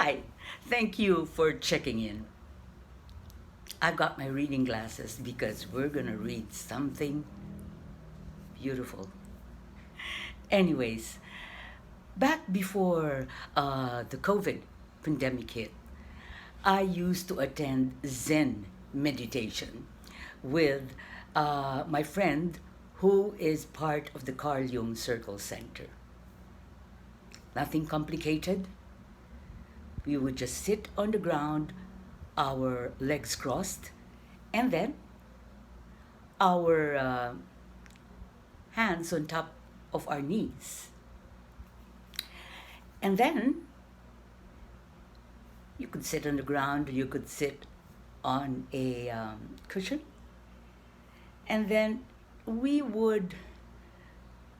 Hi, thank you for checking in. I got my reading glasses because we're gonna read something beautiful. Anyways, back before the COVID pandemic hit, I used to attend Zen meditation with my friend who is part of the Carl Jung Circle Center. Nothing complicated. We would just sit on the ground, our legs crossed, and then our hands on top of our knees. And then you could sit on the ground, you could sit on a cushion, and then we would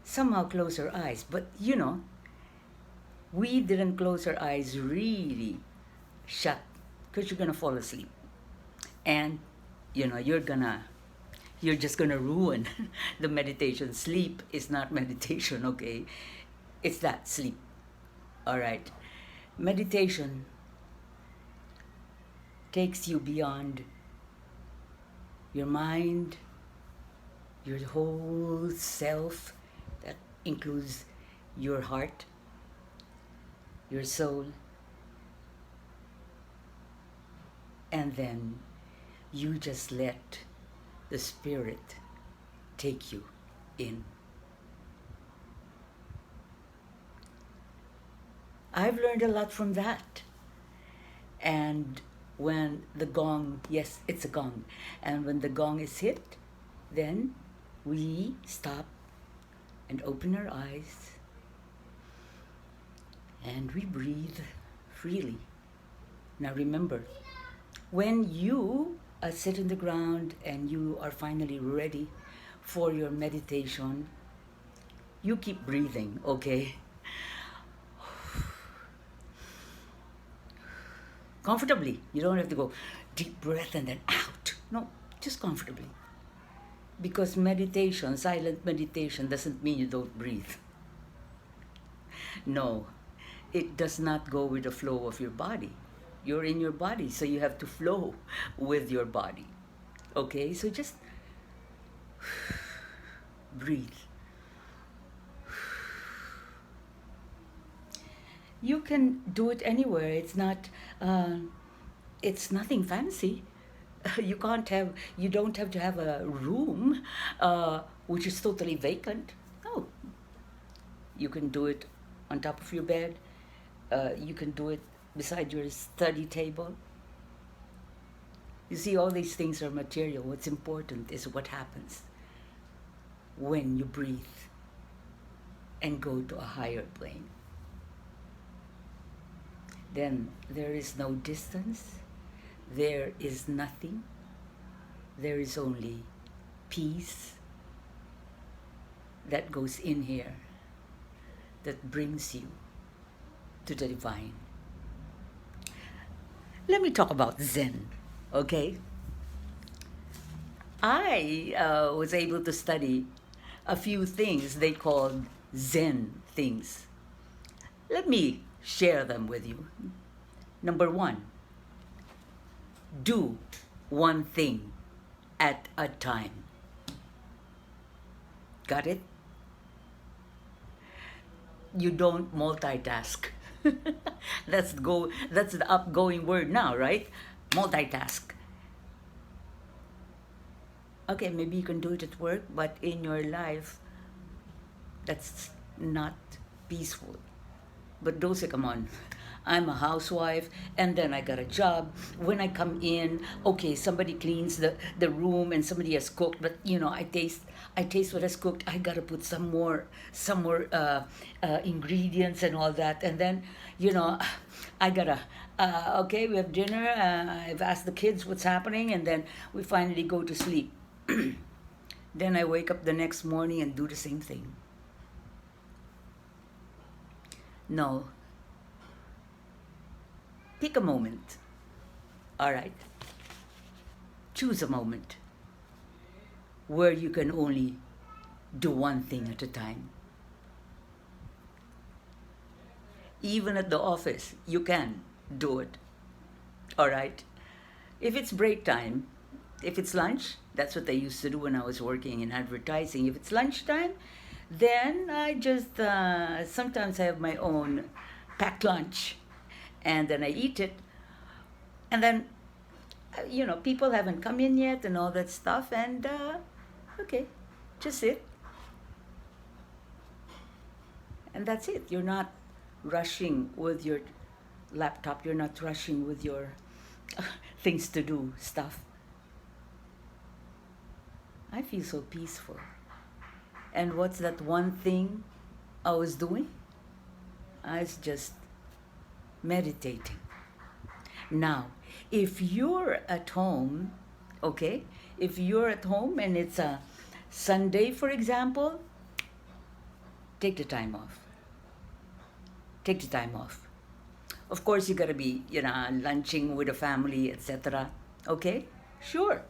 somehow close our eyes. But we didn't close our eyes really shut because you're gonna fall asleep. And you're just gonna ruin the meditation. Sleep is not meditation, okay? It's that sleep. All right. Meditation takes you beyond your mind, your whole self. That includes your heart, your soul, and then you just let the spirit take you in. I've learned a lot from that. And when the gong, yes, it's a gong, and when the gong is hit, then we stop and open our eyes and we breathe freely. Now remember, when you sit on the ground and you are finally ready for your meditation, you keep breathing, okay? Comfortably. You don't have to go deep breath and then out. No, just comfortably. Because meditation, silent meditation, doesn't mean you don't breathe. No, it does not go with the flow of your body. You're in your body, so you have to flow with your body. Okay, so just breathe. You can do it anywhere. It's nothing fancy. You don't have to have a room which is totally vacant. No, you can do it on top of your bed. You can do it beside your study table. You see, all these things are material. What's important is what happens when you breathe and go to a higher plane. Then there is no distance, there is nothing, there is only peace that goes in here, that brings you to the divine. Let me talk about Zen, okay? I was able to study a few things they called Zen things. Let me share them with you. Number one, do one thing at a time. Got it? You don't multitask. That's the upgoing word now, right? Multitask. Okay, maybe you can do it at work, but in your life, that's not peaceful. But don't say, come on, I'm a housewife and then I got a job. When I come in, okay, somebody cleans the room and somebody has cooked, but I taste what has cooked. I gotta put some more ingredients and all that. And then, I gotta, okay, we have dinner. I've asked the kids what's happening, and then we finally go to sleep. Then I wake up the next morning and do the same thing. No. Pick a moment. All right. Choose a moment where you can only do one thing at a time. Even at the office, you can. do it. All right? If it's break time, if it's lunch, that's what I used to do when I was working in advertising. If it's lunchtime, then I just sometimes I have my own packed lunch, and then I eat it, and then people haven't come in yet and all that stuff, and okay, just sit, and that's it. You're not rushing with your laptop. You're not rushing with your things to do stuff. I feel so peaceful. And what's that one thing I was doing? I was just meditating. Now, if you're at home, okay, if you're at home and it's a Sunday, for example, take the time off. Take the time off. Of course, you gotta be, lunching with a family, etc. Okay, sure.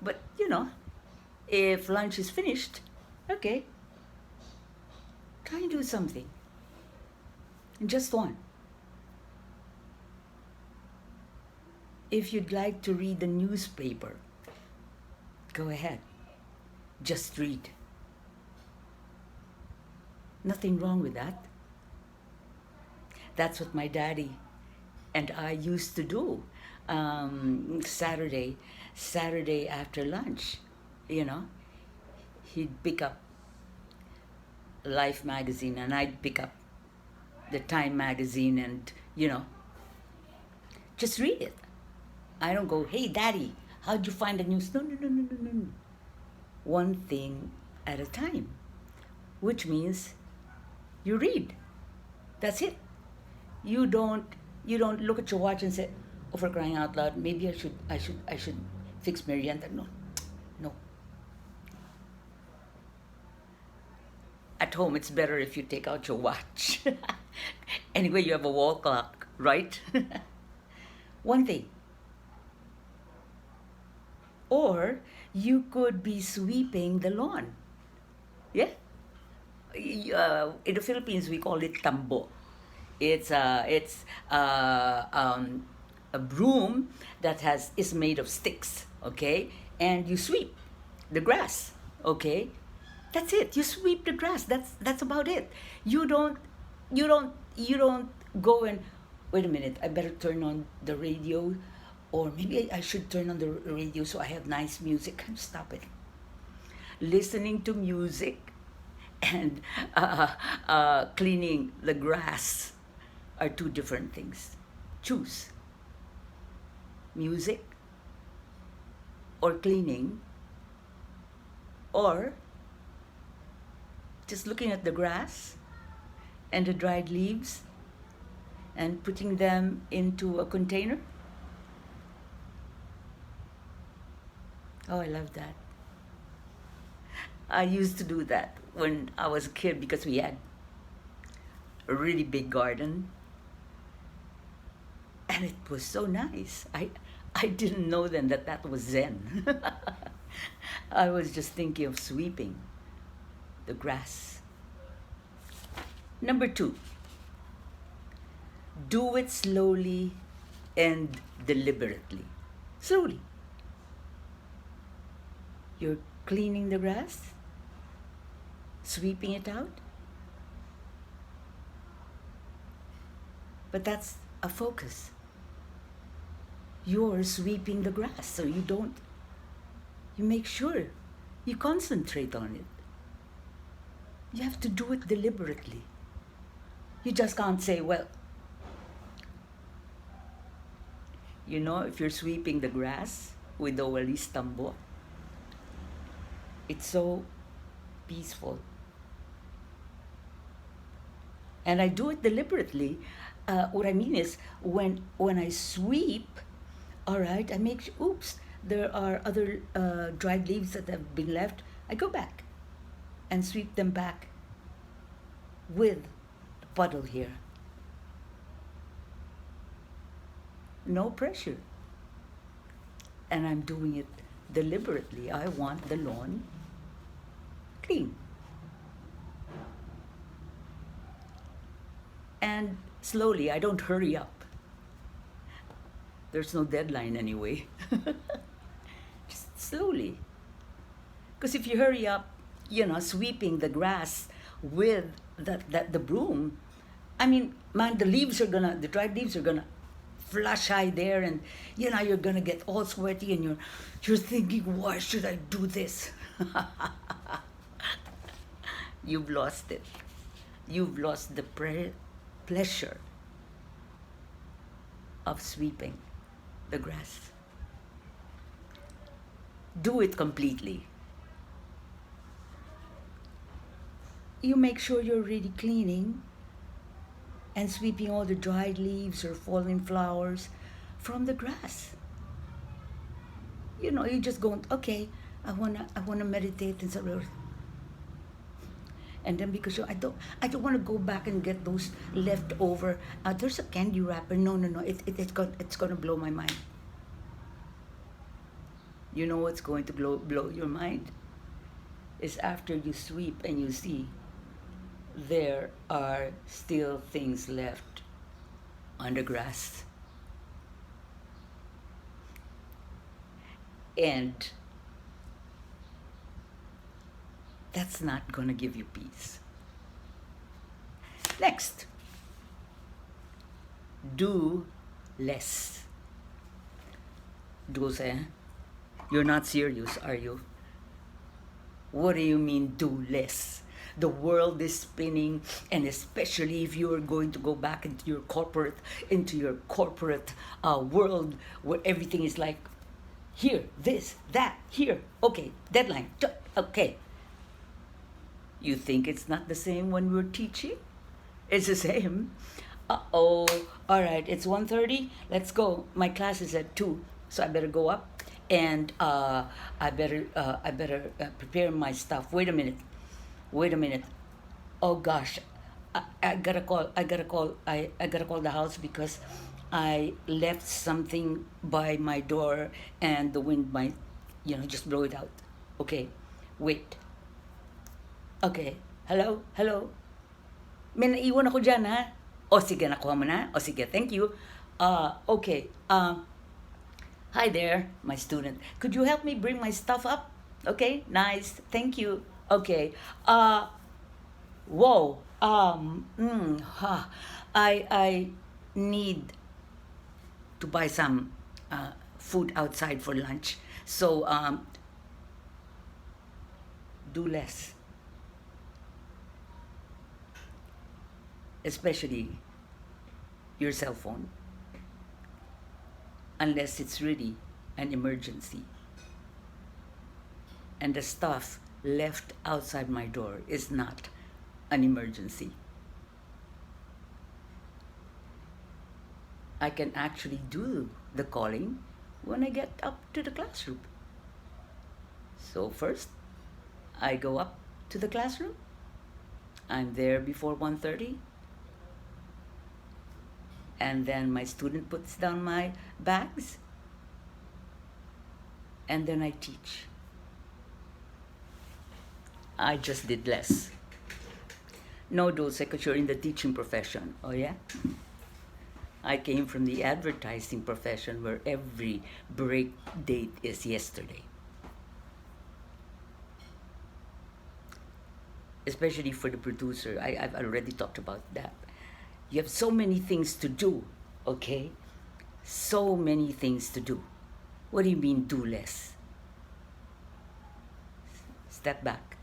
But, if lunch is finished, okay, try and do something. Just one. If you'd like to read the newspaper, go ahead. Just read. Nothing wrong with that. That's what my daddy and I used to do. Saturday after lunch, he'd pick up Life magazine and I'd pick up the Time magazine and, just read it. I don't go, hey, Daddy, how'd you find the news? No, no, no, no, no, no. One thing at a time, which means you read. That's it. You don't look at your watch and say, oh, for crying out loud, maybe I should fix merienda. No, no. At home, it's better if you take out your watch. Anyway, you have a wall clock, right? One thing. Or you could be sweeping the lawn. Yeah? In the Philippines, we call it tambo. It's a broom that is made of sticks, okay? And you sweep the grass, okay? That's it. You sweep the grass. That's about it. You don't go and wait a minute. I better turn on the radio, or maybe I should turn on the radio so I have nice music. Stop it. Listening to music and cleaning the grass are two different things. Choose. Music or cleaning, or just looking at the grass and the dried leaves and putting them into a container. Oh, I love that. I used to do that when I was a kid because we had a really big garden. And it was so nice. I didn't know then that was Zen. I was just thinking of sweeping the grass. Number 2, do it slowly and deliberately. Slowly. You're cleaning the grass, sweeping it out. But that's a focus. You're sweeping the grass, so you make sure you concentrate on it. You have to do it deliberately. You just can't say, well, if you're sweeping the grass with the walis tambo, it's so peaceful. And I do it deliberately. What I mean is, when I sweep, all right, I make sure, oops, there are other dried leaves that have been left. I go back and sweep them back with the puddle here. No pressure. And I'm doing it deliberately. I want the lawn clean. And slowly, I don't hurry up. There's no deadline anyway. Just slowly. Because if you hurry up, sweeping the grass with the broom, I mean, man, the dried leaves are gonna flush high there, and you're gonna get all sweaty, and you're thinking, why should I do this? You've lost it. You've lost the pleasure of sweeping the grass. Do it completely. You make sure you're really cleaning and sweeping all the dried leaves or fallen flowers from the grass. You just go, okay, I wanna meditate and sort of, and then because I don't want to go back and get those leftover. There's a candy wrapper. No. It's gonna blow my mind. You know what's going to blow your mind is after you sweep and you see there are still things left on the grass. And that's not going to give you peace. Next, do less. Dulce, you're not serious, are you? What do you mean, do less? The world is spinning, and especially if you are going to go back into your corporate world where everything is like, here, this, that, here, okay, deadline, okay. You think it's not the same when we're teaching? It's the same. All right, it's 1:30. Let's go. My class is at 2, so I better go up, and I better prepare my stuff. Wait a minute. Oh gosh, I gotta call the house because I left something by my door and the wind might, just blow it out. Okay, wait. Okay, hello? May naiwan ako dyan, ha? O sige, nakuha mo na? O sige, thank you. Okay, hi there, my student. Could you help me bring my stuff up? Okay, nice, thank you. Okay, whoa, I need to buy some food outside for lunch. So, do less. Especially your cell phone. Unless it's really an emergency. And the stuff left outside my door is not an emergency. I can actually do the calling when I get up to the classroom. So first, I go up to the classroom. I'm there before 1:30. And then my student puts down my bags. And then I teach. I just did less. No, Dulce, because you're in the teaching profession. Oh, yeah? I came from the advertising profession where every break date is yesterday. Especially for the producer. I've already talked about that. You have so many things to do, okay? So many things to do. What do you mean, do less? Step back.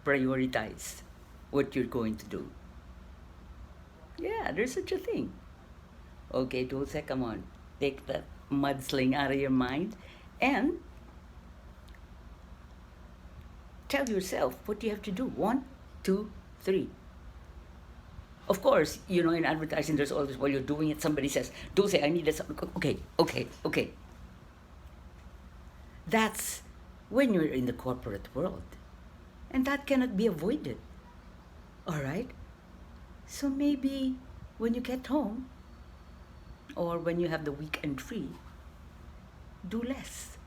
Prioritize what you're going to do. Yeah, there's such a thing. Okay, Dulce, come on. Take that mudsling out of your mind and tell yourself what you have to do. 1, 2, 3. Of course, in advertising, there's always, while you're doing it, somebody says, Dulce, I need this. Okay. That's when you're in the corporate world. And that cannot be avoided. All right? So maybe when you get home, or when you have the weekend free, do less.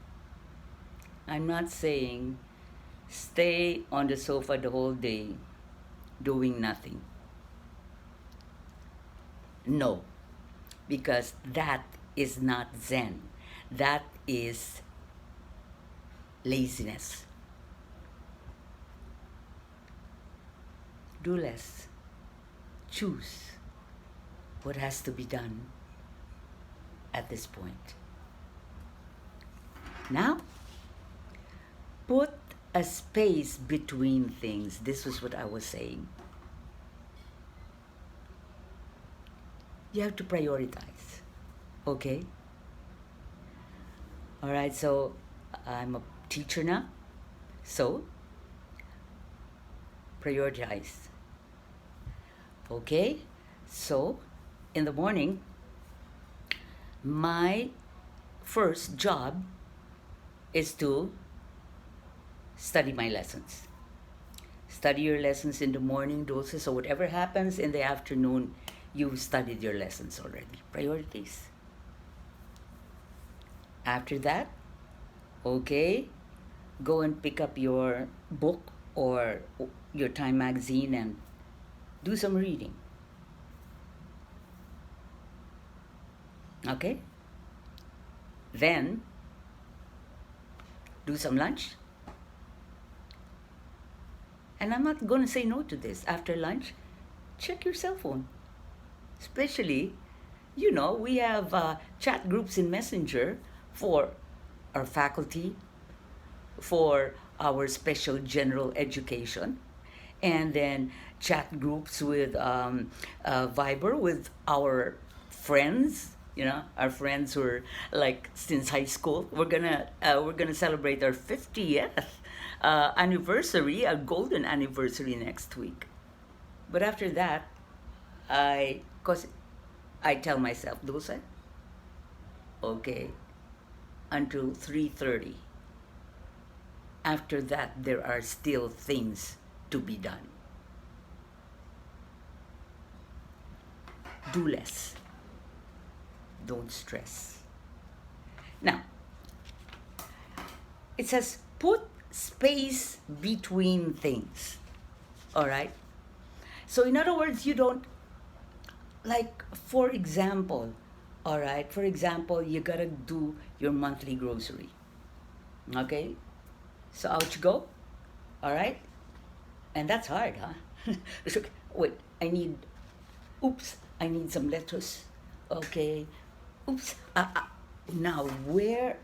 I'm not saying stay on the sofa the whole day doing nothing. No, because that is not Zen. That is laziness. Do less. Choose what has to be done at this point. Now, put a space between things. This was what I was saying. You have to prioritize. Okay? All right, so I'm a teacher now. So, prioritize. Okay? So, in the morning, my first job is to study my lessons. Study your lessons in the morning, doses, so whatever happens in the afternoon, you've studied your lessons already. Priorities. After that, okay, go and pick up your book or your Time magazine and do some reading. Okay? Then, do some lunch. And I'm not going to say no to this. After lunch, check your cell phone. Especially, we have chat groups in Messenger for our faculty, for our special general education, and then chat groups with Viber with our friends. Our friends who are like since high school. We're gonna celebrate our 50th anniversary, a golden anniversary next week. But after that, cause I tell myself, Dulce, okay, until 3:30. After that, there are still things to be done. Do less. Don't stress. Now, it says put space between things. All right? So, in other words, you don't, like, for example, all right, for example, you gotta do your monthly grocery. Okay? So, out you go. All right? And that's hard, huh? Wait, I need some lettuce. Okay. Oops. Now, where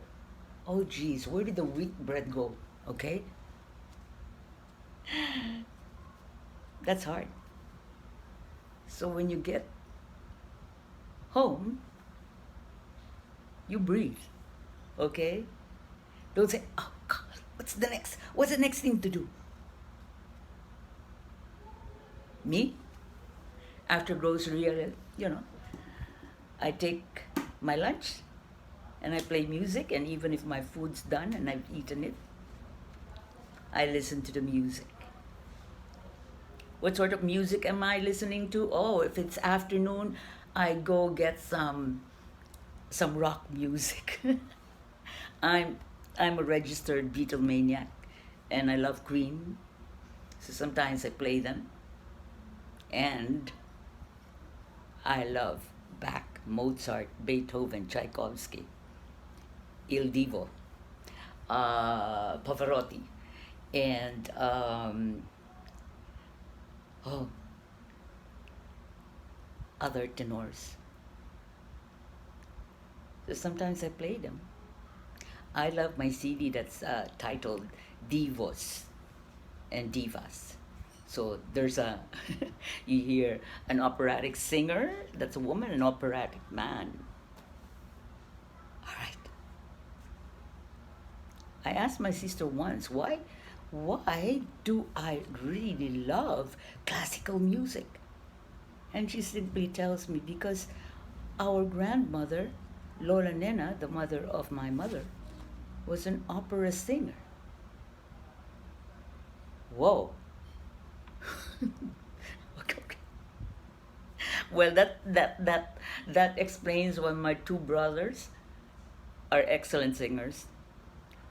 did the wheat bread go? Okay? That's hard. So when you get home, you breathe. Okay? Don't say, oh God, what's the next thing to do? Me? After grocery, I take my lunch and I play music, and even if my food's done and I've eaten it, I listen to the music. What sort of music am I listening to? Oh, if it's afternoon, I go get some rock music. I'm a registered Beatlemaniac, and I love Queen, so sometimes I play them. And I love Bach, Mozart, Beethoven, Tchaikovsky, Il Divo, Pavarotti, and other tenors. So sometimes I play them. I love my CD that's titled Divos and Divas. So there's you hear an operatic singer, that's a woman, an operatic man. All right. I asked my sister once, why do I really love classical music? And she simply tells me, because our grandmother, Lola Nena, the mother of my mother, was an opera singer. Whoa. Okay. Well, that explains why my two brothers are excellent singers,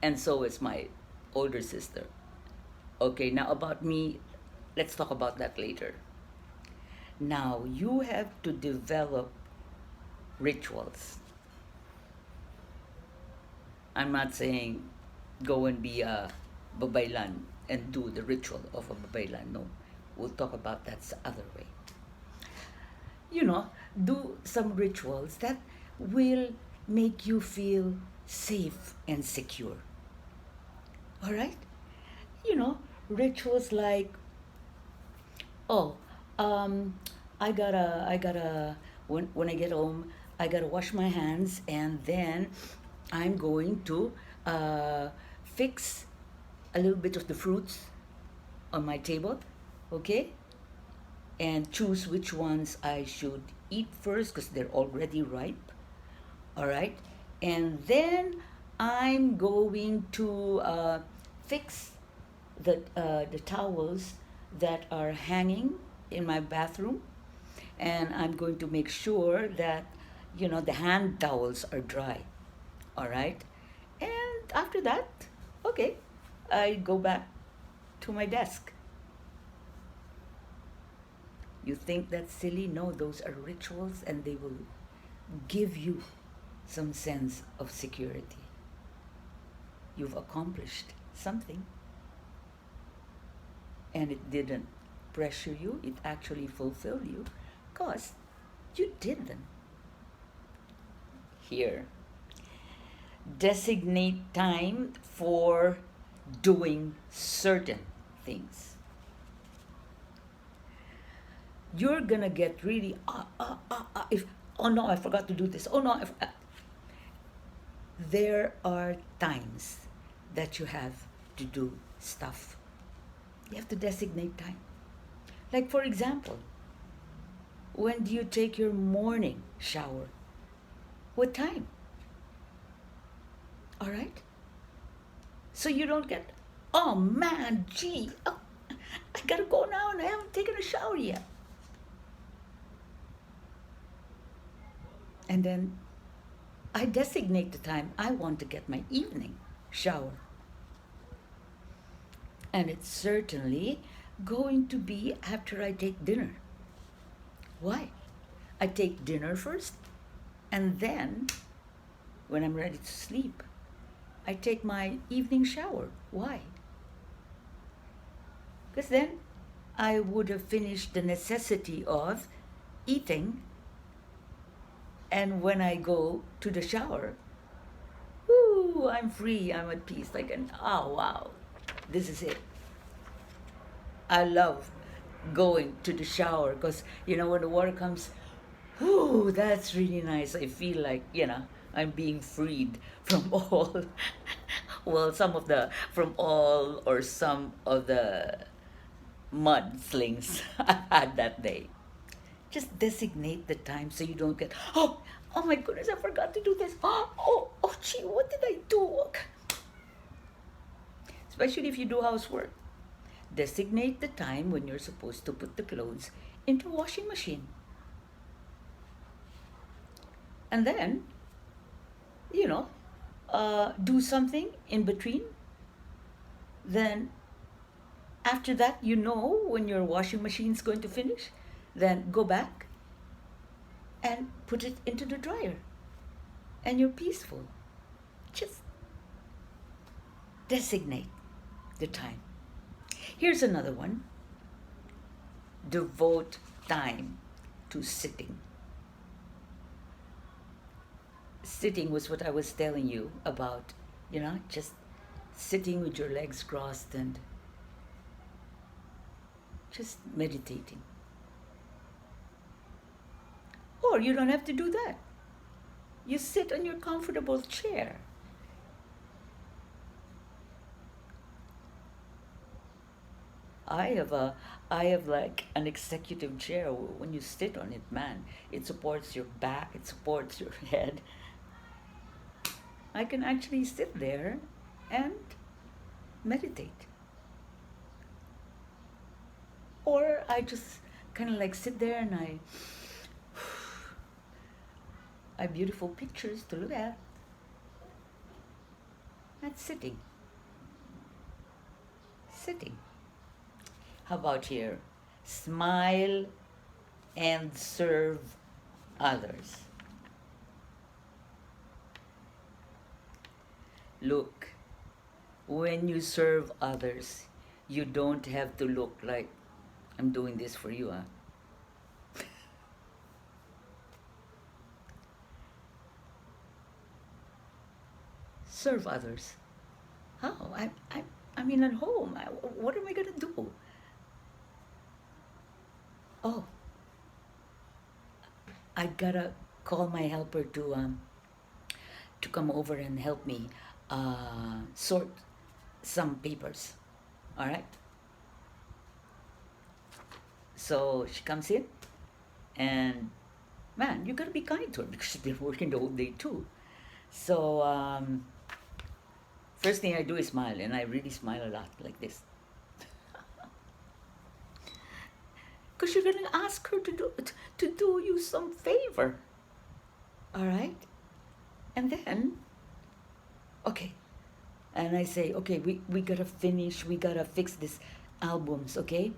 and so is my older sister. Okay, now about me, let's talk about that later. Now, you have to develop rituals. I'm not saying go and be a babaylan and do the ritual of a babaylan. No, we'll talk about that the other way. You know, do some rituals that will make you feel safe and secure. All right? You know, rituals like, oh, um, when I get home, I gotta wash my hands, and then I'm going to uh, fix a little bit of the fruits on my table, okay? And choose which ones I should eat first because they're already ripe, all right? And then I'm going to fix the towels that are hanging in my bathroom, and I'm going to make sure that the hand towels are dry, all right? And after that, okay, I go back to my desk. You think that's silly? No, those are rituals, and they will give you some sense of security. You've accomplished something, and it didn't pressure you, it actually fulfilled you because you did them. Here, designate time for doing certain things. You're gonna get really if oh no, I forgot to do this. Oh no, there are times that you have to do stuff. You have to designate time. Like, for example, when do you take your morning shower? What time? All right? So you don't get, oh man, gee, oh, I gotta go now and I haven't taken a shower yet. And then I designate the time I want to get my evening shower. And it's certainly going to be after I take dinner. Why? I take dinner first, and then when I'm ready to sleep, I take my evening shower. Why? Because then I would have finished the necessity of eating, and when I go to the shower, whoo, I'm free, I'm at peace. Oh wow, this is it. I love going to the shower because, when the water comes, whoo, that's really nice. I feel like, I'm being freed from all, well, from all or some of the mudslings I had that day. Just designate the time so you don't get, oh my goodness, I forgot to do this. Oh, gee, what did I do? Especially if you do housework. Designate the time when you're supposed to put the clothes into a washing machine. And then, do something in between. Then, after that, when your washing machine is going to finish. Then go back and put it into the dryer. And you're peaceful. Just designate the time. Here's another one. Devote time to sitting. Sitting was what I was telling you about, just sitting with your legs crossed and just meditating. Or you don't have to do that. You sit on your comfortable chair. I have like an executive chair. When you sit on it, man, it supports your back, it supports your head. I can actually sit there and meditate. Or I just kind of like sit there and I have beautiful pictures to look at. That's sitting. Sitting. How about here? Smile and serve others. Look, when you serve others, you don't have to look like I'm doing this for you, huh? Serve others. How? I mean, at home. What am I gonna do? Oh, I gotta call my helper to come over and help me sort some papers. All right. So she comes in, and man, you gotta be kind to her because she's been working the whole day too. So first thing I do is smile, and I really smile a lot like this. Because you're gonna ask her to do you some favor. All right? And then, okay. And I say, okay, we gotta finish, we gotta fix this albums, okay?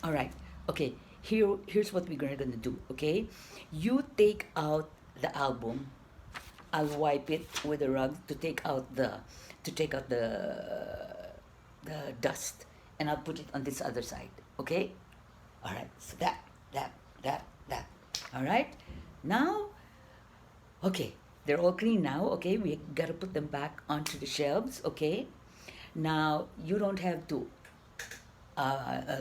All right. Okay. Here's what we're gonna do, okay? You take out the album. I'll wipe it with a rug to take out the dust, and I'll put it on this other side, okay? All right. So that. All right. Now, okay, they're all clean now. Okay, we gotta put them back onto the shelves. Okay. Now you don't have to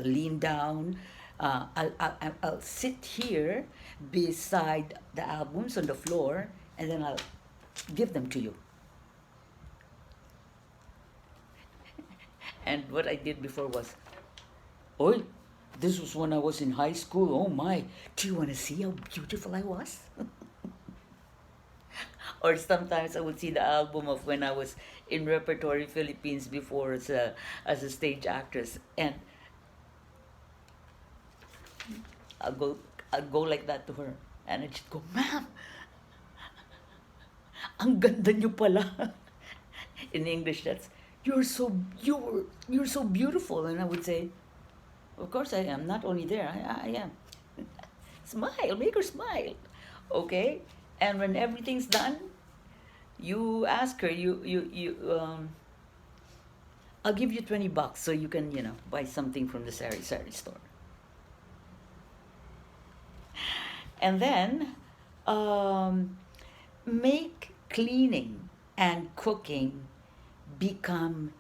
lean down. I'll sit here beside the albums on the floor, and then I'll give them to you. And what I did before was, oh, this was when I was in high school. Oh my, do you want to see how beautiful I was? Or sometimes I would see the album of when I was in Repertory Philippines before as a stage actress, and I'll go I'll go like that to her, and I'd just go, ma'am, ang ganda niyo pala. In English, that's you're so beautiful, and I would say, of course I am. Not only there, I am. Smile, make her smile, okay? And when everything's done, you ask her. I'll give you $20 so you can buy something from the sari store. And then make cleaning and cooking become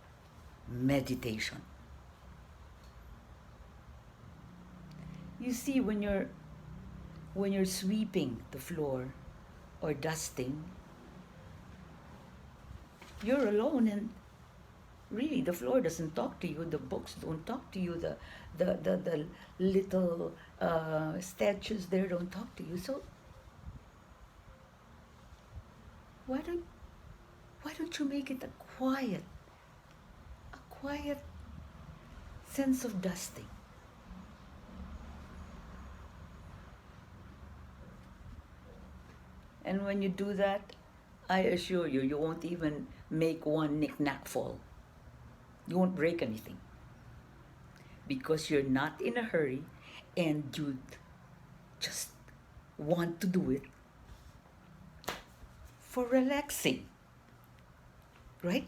meditation. You see, when you're sweeping the floor or dusting, you're alone, and really the floor doesn't talk to you, the books don't talk to you, the little statues there don't talk to you. So why don't you make it a quiet sense of dusting? And when you do that, I assure you, you won't even make one knick-knack fall. You won't break anything. Because you're not in a hurry, and you just want to do it for relaxing. Right?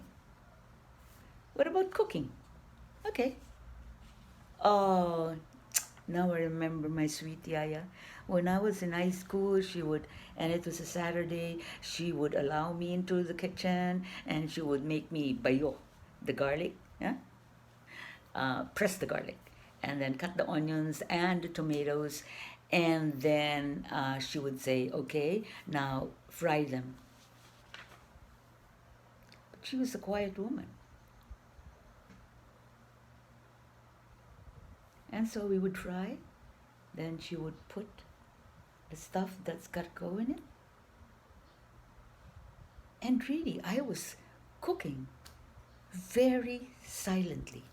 What about cooking? Okay. Oh, now I remember my sweet Yaya. When I was in high school, and it was a Saturday, she would allow me into the kitchen, and she would make me bayo, the garlic, yeah? Press the garlic, and then cut the onions and the tomatoes, and then she would say, okay, now fry them. But she was a quiet woman. And so we would fry, then she would put the stuff that's got to go in it. And really, I was cooking very silently,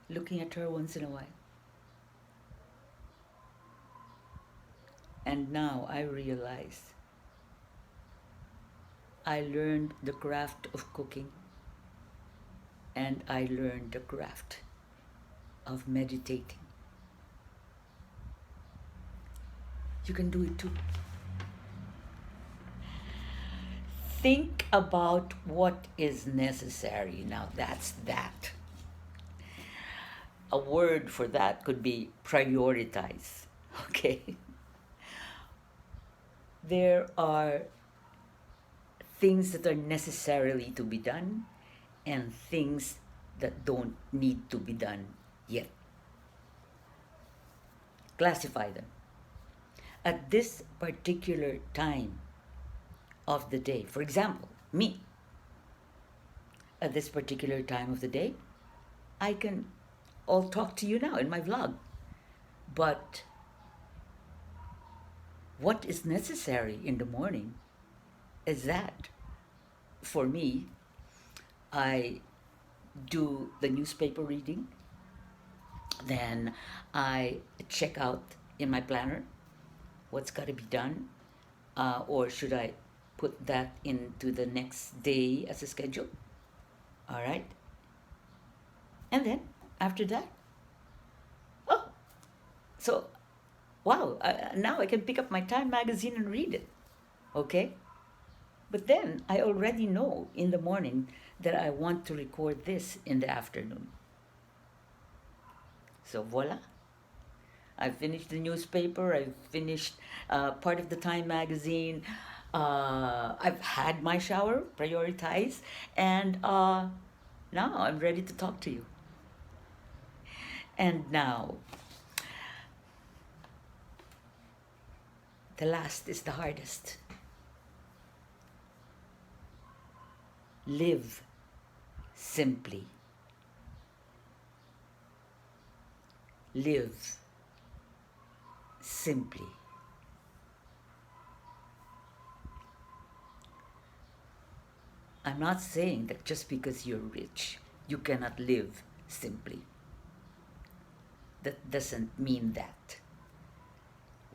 looking at her once in a while. And now I realize I learned the craft of cooking, and I learned the craft of meditating. You can do it too. think about what is necessary. Now, that's that. A word for that could be prioritize. Okay? There are things that are necessarily to be done and things that don't need to be done yet. Classify them. At this particular time of the day, for example, me, at this particular time of the day, I can all talk to you now in my vlog. But what is necessary in the morning is that for me, I do the newspaper reading, then I check out in my planner what's got to be done, or should I put that into the next day as a schedule? All right. And then after that, oh, so wow, now I can pick up my Time magazine and read it. Okay? But then I already know in the morning that I want to record this in the afternoon. So voila. I finished the newspaper, I finished part of the Time magazine, I've had my shower, prioritize, and now I'm ready to talk to you. And now, the last is the hardest. Live simply. Live simply. I'm not saying that just because you're rich, you cannot live simply. That doesn't mean that.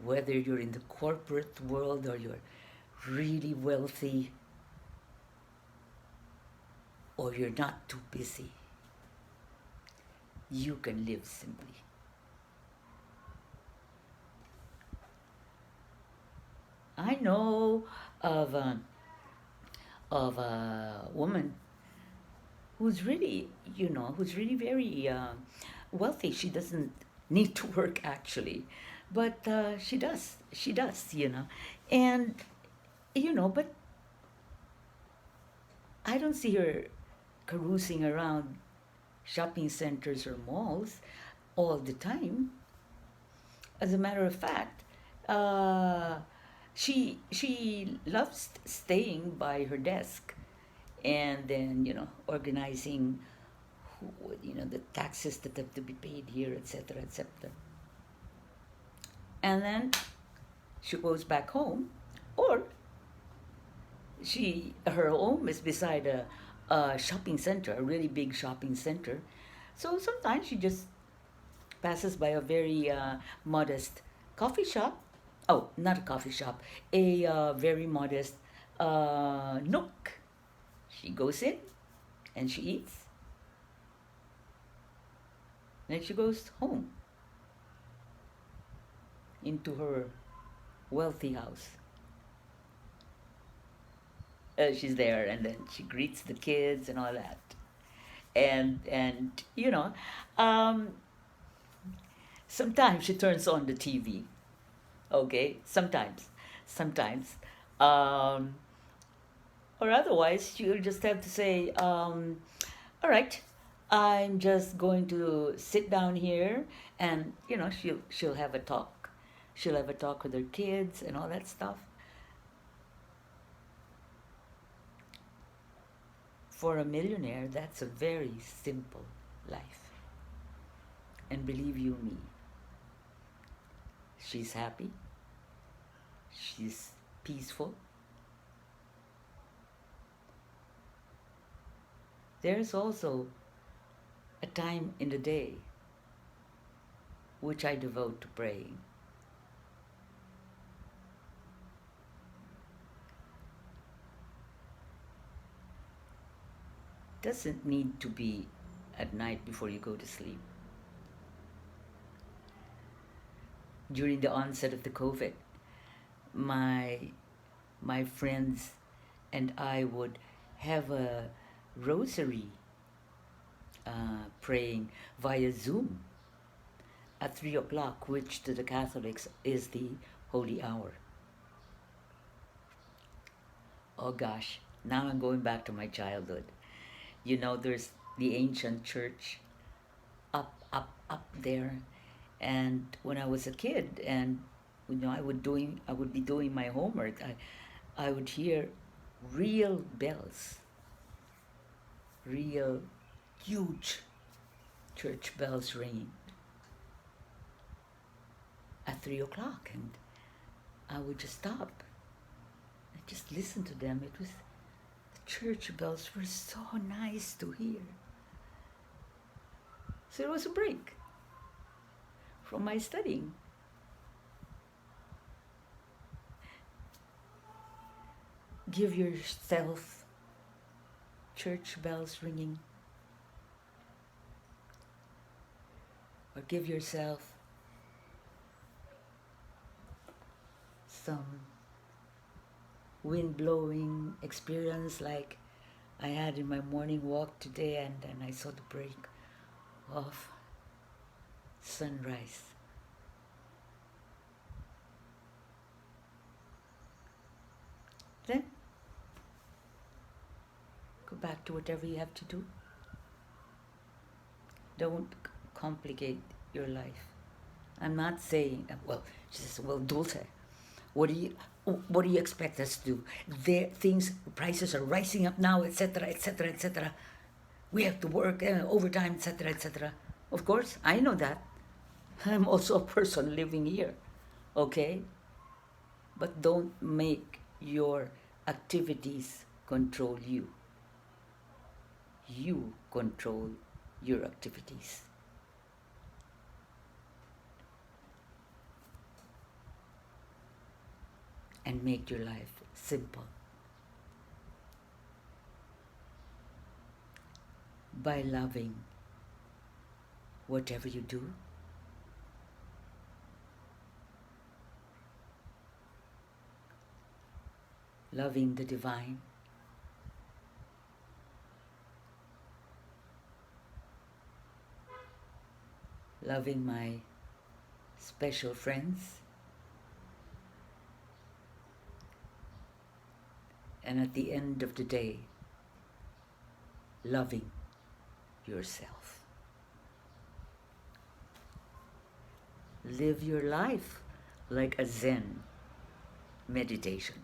Whether you're in the corporate world or you're really wealthy or you're not too busy, you can live simply. I know of a woman who's really, who's really very wealthy. She doesn't need to work actually, but she does. She does, and but I don't see her carousing around shopping centers or malls all the time. As a matter of fact, she loves staying by her desk, and then organizing, the taxes that have to be paid here, etc., etc. And then she goes back home, or her home is beside a shopping center, a really big shopping center. So sometimes she just passes by a very modest coffee shop. Oh, not a coffee shop, a very modest nook. She goes in and she eats. Then she goes home into her wealthy house. She's there, and then she greets the kids and all that. And um, sometimes she turns on the TV. Okay, sometimes, um, or otherwise she'll just have to say, "All right, I'm just going to sit down here," and she'll have a talk. She'll have a talk with her kids and all that stuff. For a millionaire, that's a very simple life. And believe you me, she's happy, she's peaceful. There's also a time in the day which I devote to praying. Doesn't need to be at night before you go to sleep. During the onset of the COVID, my friends and I would have a rosary praying via Zoom at 3 o'clock, which to the Catholics is the holy hour. Oh gosh, now I'm going back to my childhood. You know, there's the ancient church up there, and when I was a kid, and I would be doing my homework. I would hear real bells, real huge church bells ringing at 3 o'clock, and I would just stop and just listen to them. It was the church bells were so nice to hear. So it was a break from my studying. Give yourself church bells ringing, or give yourself some wind blowing experience like I had in my morning walk today, and then I saw the break of sunrise. Then go back to whatever you have to do. Don't complicate your life. I'm not saying, well, she says, well, Dulce, what do you expect us to do? Prices are rising up now, etc., etc., etc. We have to work overtime, etc., etc. Of course, I know that. I'm also a person living here, okay? But don't make your activities control you. You control your activities. And make your life simple. By loving whatever you do, loving the divine, loving my special friends, and at the end of the day, loving yourself. Live your life like a Zen meditation.